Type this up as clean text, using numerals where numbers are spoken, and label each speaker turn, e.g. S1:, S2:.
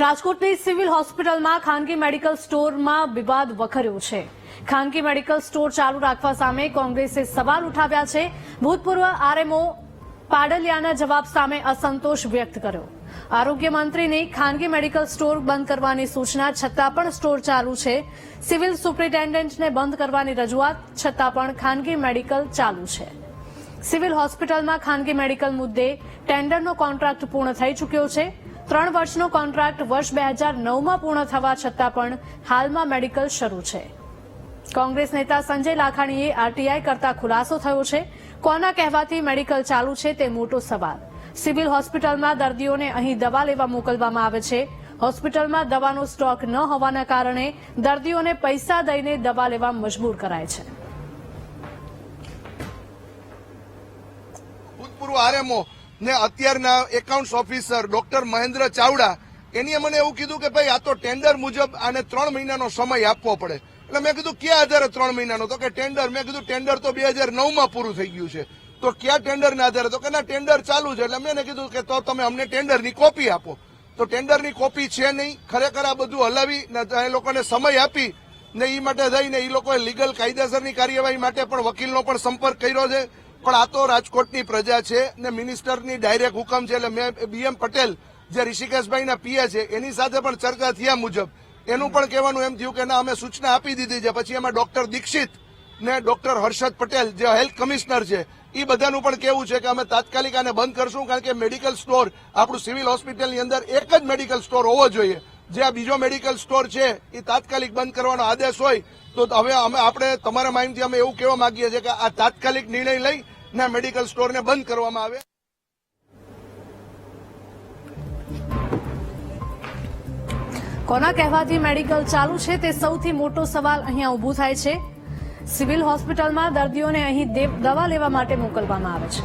S1: રાજકોટની સિવિલ હોસ્પિટલમાં ખાનગી મેડિકલ સ્ટોરમાં વિવાદ વકર્યો છે। ખાનગી મેડિકલ સ્ટોર ચાલુ રાખવા સામે કોંગ્રેસે સવાલ ઉઠાવ્યા છે। ભૂતપૂર્વ આરએમઓ પાડલિયાના જવાબ સામે અસંતોષ વ્યક્ત કર્યો। આરોગ્ય મંત્રીની ખાનગી મેડિકલ સ્ટોર બંધ કરવાની સૂચના છતાં પણ સ્ટોર ચાલુ છે। સિવિલ સુપ્રિન્ટેન્ડન્ટને બંધ કરવાની રજૂઆત છતાં પણ ખાનગી મેડિકલ ચાલુ છે। સિવિલ હોસ્પિટલમાં ખાનગી મેડિકલ મુદ્દે ટેન્ડરનો કોન્ટ્રાક્ટ પૂર્ણ થઈ ચૂક્યો છે। 3 વર્ષનો કોન્ટ્રાક્ટ વર્ષ 2009માં પૂર્ણ થવા છતાં પણ હાલમાં મેડિકલ શરૂ છે। કોંગ્રેસ નેતા સંજય લાખાણીએ આરટીઆઈ કરતા ખુલાસો થયો છે। કોના કહેવાથી મેડિકલ ચાલુ છે તે મોટો સવાલ। સિવિલ હોસ્પિટલમાં દર્દીઓને અહીં દવા લેવા મોકલવામાં આવે છે। હોસ્પિટલમાં દવાનો સ્ટોક ન હોવાના કારણે દર્દીઓને પૈસા દઈને દવા લેવા મજબૂર કરાય છે।
S2: ભૂતપૂર્વ આરએમઓ ને અત્યારના accounts officer doctor Mahendra Chavda એની મને એવું કીધું કે ભાઈ આ તો ટેન્ડર મુજબ આને 3 મહિનાનો સમય આપવો પડે। એટલે મેં કીધું ક્યાં આધારે 3 મહિનાનો? તો કે ટેન્ડર। મેં કીધું ટેન્ડર તો 2009માં પૂરું થઈ ગયું છે, તો ક્યાં ટેન્ડરના આધારે? તો કે ના, ટેન્ડર ચાલુ છે। એટલે મેં કીધું કે તો તમે અમને ટેન્ડરની કોપી આપો। તો ટેન્ડરની કોપી છે નહીં। ખરેખર આ બધું હલાવી એ લોકોને સમય આપી ને એ માટે થઈને એ લોકોએ લીગલ કાયદેસરની કાર્યવાહી માટે પણ વકીલનો પણ સંપર્ક કર્યો છે। પણ આ તો રાજકોટની પ્રજા છે ને મિનિસ્ટરની ડાયરેક્ટ હુકમ છે। એટલે મેં બીએમ પટેલ જે ઋષિકેશભાઈના પીએ છે એની સાથે પણ ચર્ચા થયા મુજબ એનું પણ કહેવાનું એમ થયું કે ના, અમે સૂચના આપી દીધી છે। પછી એમાં ડોક્ટર દીક્ષિત ને ડોક્ટર હર્ષદ પટેલ જે હેલ્થ કમિશનર છે એ બધાનું પણ કહેવું છે કે અમે તાત્કાલિક આને બંધ કરશું, કારણ કે મેડિકલ સ્ટોર આપણું સિવિલ હોસ્પિટલની અંદર એક જ મેડિકલ સ્ટોર હોવો જોઈએ। જે આ બીજો મેડિકલ સ્ટોર છે એ તાત્કાલિક બંધ કરવાનો આદેશ હોય તો હવે આપણે તમારા માહિતી અમે એવું કહેવા માંગીએ છીએ કે આ તાત્કાલિક નિર્ણય લઈ ને મેડિકલ સ્ટોરને બંધ કરવામાં આવે।
S1: કોના કહેવાથી મેડિકલ ચાલુ છે તે સૌથી મોટો સવાલ અહીંયા ઊભો થાય છે। સિવિલ હોસ્પિટલમાં દર્દીઓને અહીં દવા લેવા માટે મોકલવામાં આવે છે।